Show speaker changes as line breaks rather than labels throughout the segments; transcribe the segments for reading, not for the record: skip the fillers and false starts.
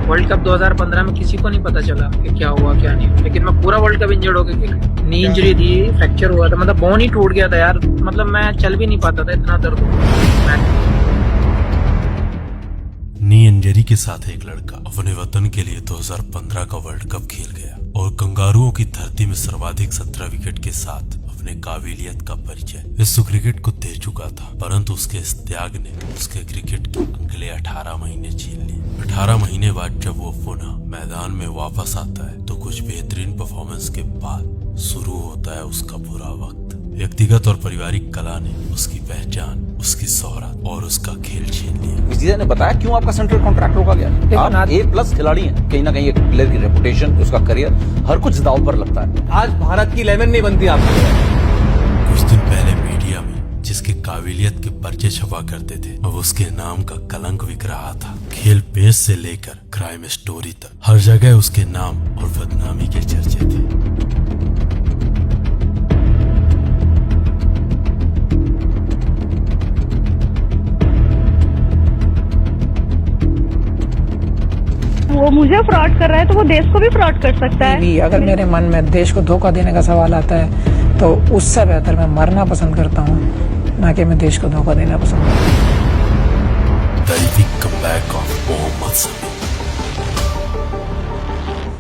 World cup 2015 में किसी को नहीं पता चला कि क्या हुआ क्या नहीं हुआ, लेकिन मैं पूरा वर्ल्ड कप इंजर्ड होकर खेला। नी इंजरी थी, फ्रैक्चर हुआ था, मतलब बोन ही टूट गया था यार, मतलब मैं चल भी नहीं पाता था, इतना दर्द हुआ।
नी इंजरी के साथ एक लड़का अपने वतन के लिए 2015 का वर्ल्ड कप खेल गया और कंगारुओं की धरती में सर्वाधिक 17 विकेट के साथ अपने काबिलियत का परिचय विश्व क्रिकेट को दे चुका था। परंतु उसके इस त्याग ने उसके क्रिकेट के अगले 18 महीने छीन लिए। 18 महीने बाद जब वो पुनः मैदान में वापस आता है तो कुछ बेहतरीन परफॉर्मेंस के बाद शुरू होता है उसका बुरा वक्त। व्यक्तिगत और पारिवारिक कला ने उसकी पहचान, उसकी शोहरत और उसका खेल छीन लिया।
इस ने बताया क्यों आपका सेंट्रल कॉन्ट्रैक्ट रोका गया। आप A+ खिलाड़ी हैं, कहीं ना कहीं एक प्लेयर की रेपुटेशन, उसका करियर, हर कुछ दांव पर लगता है।
आज भारत की 11 नहीं बनती आपकी।
कुछ दिन पहले मीडिया में जिसके काबिलियत के पर्चे छपा करते थे, अब उसके नाम का कलंक बिक रहा था। खेल पेज से लेकर क्राइम स्टोरी तक हर जगह उसके नाम और बदनामी के चर्चे थे।
वो मुझे फ्रॉड कर रहा है तो वो देश को भी फ्रॉड कर सकता है।
भी अगर मेरे मन में देश को धोखा देने का सवाल आता है तो उससे बेहतर मैं मरना पसंद करता हूँ, ना कि मैं देश को धोखा देना पसंद करता हूँ।
The epic comeback of Mohammed Shami.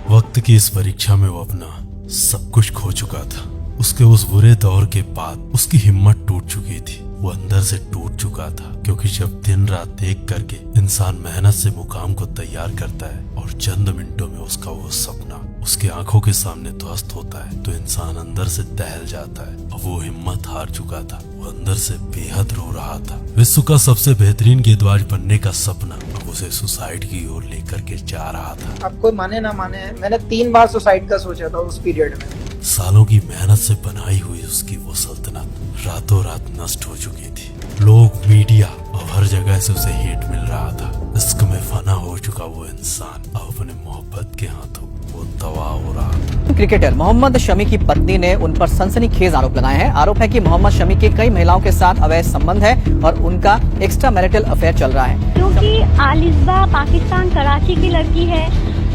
वक्त की इस परीक्षा में वो अपना सब कुछ खो चुका था। उसके उस बुरे दौर के बाद उसकी हिम्मत टूट चुकी थी, वो अंदर से टूट चुका था। क्योंकि जब दिन रात एक करके इंसान मेहनत से मुकाम को तैयार करता है और चंद मिनटों में उसका वो सपना उसके आंखों के सामने ध्वस्त होता है तो इंसान अंदर से दहल जाता है। अब वो हिम्मत हार चुका था, वो अंदर से बेहद रो रहा था। विश्व का सबसे बेहतरीन गेंदबाज बनने का सपना अब उसे सुसाइड की ओर लेकर के जा रहा था।
अब कोई माने ना माने, मैंने 3 बार सुसाइड का सोचा था उस पीरियड में।
सालों की मेहनत से बनाई हुई उसकी वो सल्तनत रातों रात नष्ट हो चुकी थी। लोग, मीडिया और हर जगह से उसे हेट मिल रहा था। इश्क में फना हो चुका वो इंसान अब अपने मोहब्बत के हाथों वो तबाह हो रहा था।
क्रिकेटर मोहम्मद शमी की पत्नी ने उन पर सनसनीखेज आरोप लगाए हैं। आरोप है कि मोहम्मद शमी के कई महिलाओं के साथ अवैध संबंध है और उनका एक्स्ट्रा मैरिटल अफेयर चल रहा है।
क्योंकि आलिस्बा पाकिस्तान कराची की लड़की है,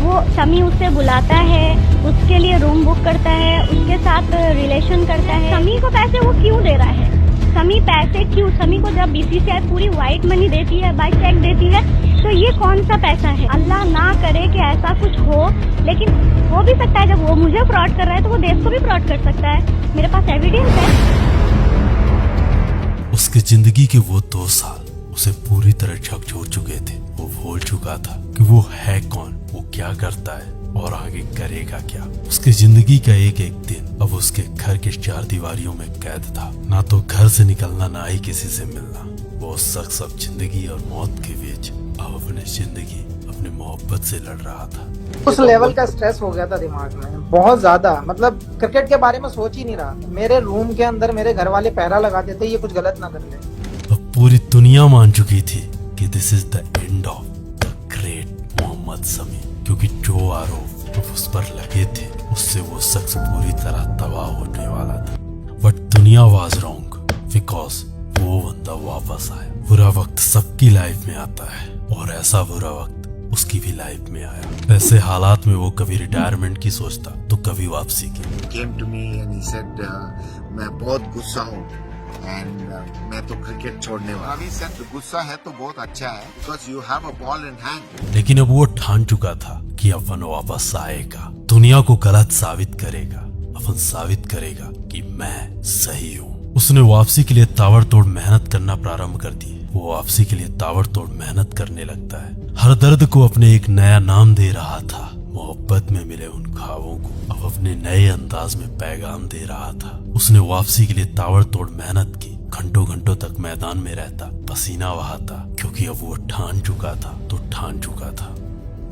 वो शमी उससे बुलाता है, उसके लिए रूम बुक करता है, उसके साथ रिलेशन करता है। शमी को पैसे वो क्यों दे रहा है? शमी पैसे क्यों? शमी को जब BCCI पूरी व्हाइट मनी देती है, बाई चेक देती है, तो ये कौन सा पैसा है? अल्लाह ना करे कि ऐसा कुछ हो, लेकिन हो भी सकता है। जब वो मुझे फ्रॉड कर रहा है तो वो देश को भी फ्रॉड कर सकता है। मेरे पास एविडेंस है।
उसकी जिंदगी के वो 2 साल उसे पूरी तरह झकझोर चुके थे। वो भूल चुका था कि वो है कौन, वो क्या करता है और आगे करेगा क्या। उसकी जिंदगी का एक एक दिन अब उसके घर के 4 दीवारियों में कैद था। ना तो घर से निकलना, ना ही किसी से मिलना। वो शख्स अब जिंदगी और मौत के बीच अब अपनी जिंदगी, अपनी मोहब्बत से लड़ रहा था।
उस लेवल का स्ट्रेस हो गया था दिमाग में, बहुत ज्यादा। मतलब क्रिकेट के बारे में सोच ही नहीं रहा। मेरे रूम के अंदर मेरे घर वाले पहरा लगाते थे, ये कुछ गलत ना कर ले।
अब पूरी दुनिया मान चुकी थी कि this is the end of the great Mohammed Shami. क्योंकि जो आरोप उस पर लगे थे उससे वो शख्स पूरी तरह तबाह होने वाला था। बट दुनिया वाज रॉन्ग बिकॉज वो बंदा वापस आया। बुरा वक्त सबकी लाइफ में आता है और ऐसा बुरा वक्त उसकी भी लाइफ में आया। ऐसे हालात में वो कभी रिटायरमेंट की सोचता तो कभी वापसी की।
Came to me and he said, मैं बहुत गुस्सा हूँ and मैं तो क्रिकेट छोड़ने वाला। अभी सर गुस्सा है तो बहुत अच्छा है because you have a ball in hand।
लेकिन अब वो ठान चुका था कि अपन वापस आएगा, दुनिया को गलत साबित करेगा, अपन साबित करेगा कि मैं सही हूँ। उसने वापसी के लिए ताबड़तोड़ मेहनत करना प्रारंभ कर दी। वो वापसी के लिए ताबड़तोड़ मेहनत करने लगता है। हर दर्द को अपने एक नया नाम दे रहा था। मोहब्बत में मिले उन ख्वाबों को अब अपने नए अंदाज में पैगाम दे रहा था। उसने वापसी के लिए ताबड़तोड़ मेहनत की, घंटों घंटों तक मैदान में रहता, पसीना बहाता, क्योंकि अब वो ठान चुका था तो ठान चुका था।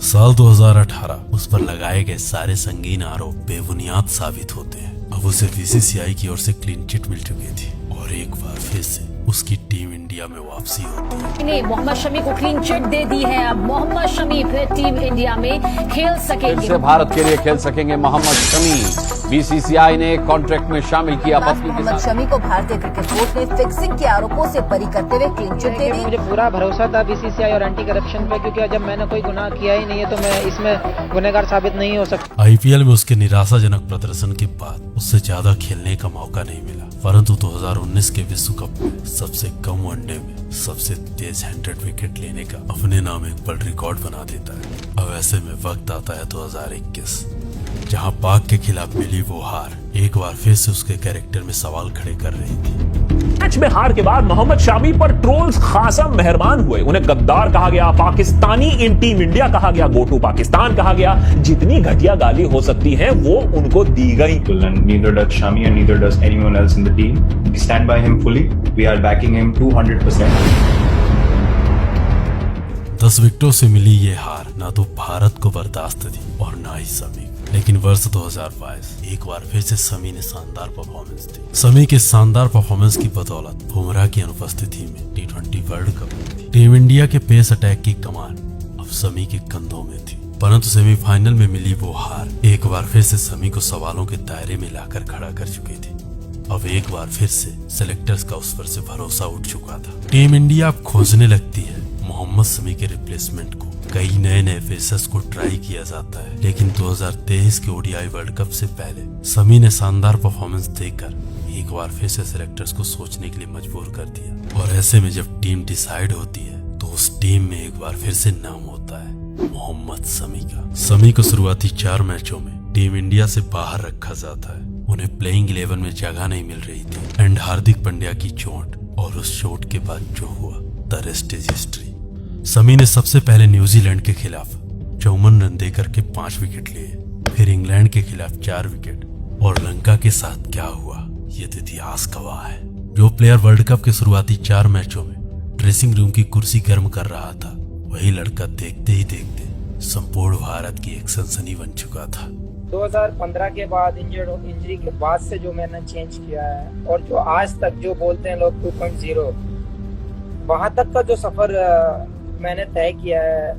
साल 2018 उस पर लगाए गए सारे संगीन आरोप बेबुनियाद साबित होते हैं। अब उसे BCCI की ओर से क्लीन चिट मिल चुकी थी और एक बार फिर से उसकी टीम इंडिया में वापसी होती है।
ने मोहम्मद शमी को क्लीन चिट दे दी है। अब मोहम्मद शमी फिर टीम इंडिया में खेल सकेंगे।
फिर से भारत के लिए खेल सकेंगे मोहम्मद शमी। बीसीसीआई ने कॉन्ट्रैक्ट में शामिल किया पत्नी के
मोहम्मद
साथ।
शमी को भारतीय क्रिकेट बोर्ड ने फिक्सिंग के आरोपों से बरी करते हुए क्लीन चिट दे दी।
मुझे पूरा भरोसा था बीसीसीआई और एंटी करप्शन पे, क्योंकि जब मैंने कोई गुनाह किया ही नहीं है तो मैं इसमें गुनहगार साबित नहीं हो सकता।
आईपीएल में उसके निराशाजनक प्रदर्शन के बाद उससे ज्यादा खेलने का मौका नहीं मिला, परंतु 2019 के विश्व कप में सबसे कम वनडे में सबसे तेज 100 विकेट लेने का अपने नाम एक वर्ल्ड रिकॉर्ड बना देता है। अब ऐसे में वक्त आता है 2021, जहां पाक के खिलाफ मिली वो हार एक बार फिर से उसके कैरेक्टर में सवाल खड़े कर रही थी।
मैच में हार के बाद मोहम्मद शामी पर ट्रोल्स खासा मेहरबान हुए। उन्हें गद्दार कहा गया, पाकिस्तानी इन टीम इंडिया कहा गया, गो टू पाकिस्तान कहा गया। जितनी घटिया गाली हो सकती है वो उनको दी गई।
Neither does Shami and neither does anyone else in the team. We stand by him fully. We are backing him 200%.
10 विकेटों से मिली ये हार ना तो भारत को बर्दाश्त थी और ना ही शमी। लेकिन वर्ष 2022 एक बार फिर से शमी ने शानदार परफॉर्मेंस दी। शमी के शानदार परफॉर्मेंस की बदौलत बुमराह की अनुपस्थिति में T20 वर्ल्ड कप थी। टीम इंडिया के पेस अटैक की कमान अब शमी के कंधों में थी, परंतु सेमीफाइनल में मिली वो हार एक बार फिर से शमी को सवालों के दायरे में लाकर खड़ा कर चुकी थी। अब एक बार फिर से सेलेक्टर्स का उस पर से भरोसा उठ चुका था। टीम इंडिया अब खोजने लगती है मोहम्मद शमी के रिप्लेसमेंट को। कई नए फेसर्स को ट्राई किया जाता है, लेकिन 2023 के ओडीआई वर्ल्ड कप से पहले शमी ने शानदार परफॉर्मेंस देकर एक बार फिर से सेलेक्टर्स को सोचने के लिए मजबूर कर दिया। और ऐसे में जब टीम डिसाइड होती है तो उस टीम में एक बार फिर से नाम होता है मोहम्मद शमी का। शमी को शुरुआती 4 मैचों में टीम इंडिया से बाहर रखा जाता है। उन्हें प्लेइंग 11 में जगह नहीं मिल रही थी एंड हार्दिक पांड्या की चोट और उस चोट के बाद जो हुआ the rest is history. Shami ने सबसे पहले न्यूजीलैंड के खिलाफ 54 रन देकर के 5 विकेट लिए, फिर इंग्लैंड के खिलाफ 4 विकेट और लंका के साथ क्या हुआ ये तो इतिहास गवाह है। जो प्लेयर वर्ल्ड कप के शुरुआती 4 मैचों में ड्रेसिंग रूम की कुर्सी गर्म कर रहा था, वही लड़का देखते ही देखते संपूर्ण भारत की एक सनसनी बन चुका था।
2015 के बाद इंजरी के बाद से जो मैंने चेंज किया है और जो आज तक जो बोलते हैं लोग 2.0, वहां तक का जो सफर मैंने तय किया है।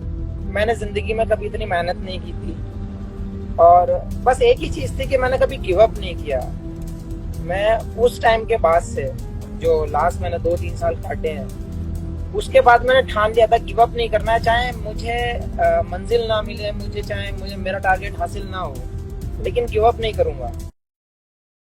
मैंने जिंदगी में कभी इतनी मेहनत नहीं की थी और बस एक ही चीज थी कि मैंने कभी गिव अप नहीं किया। मैं उस टाइम के बाद से जो लास्ट मैंने 2-3 साल काटे हैं, उसके बाद मैंने ठान लिया था गिव अप नहीं करना है। चाहे मुझे मंजिल ना मिले, चाहे मुझे मेरा टारगेट हासिल ना हो, लेकिन गिव अप नहीं करूंगा।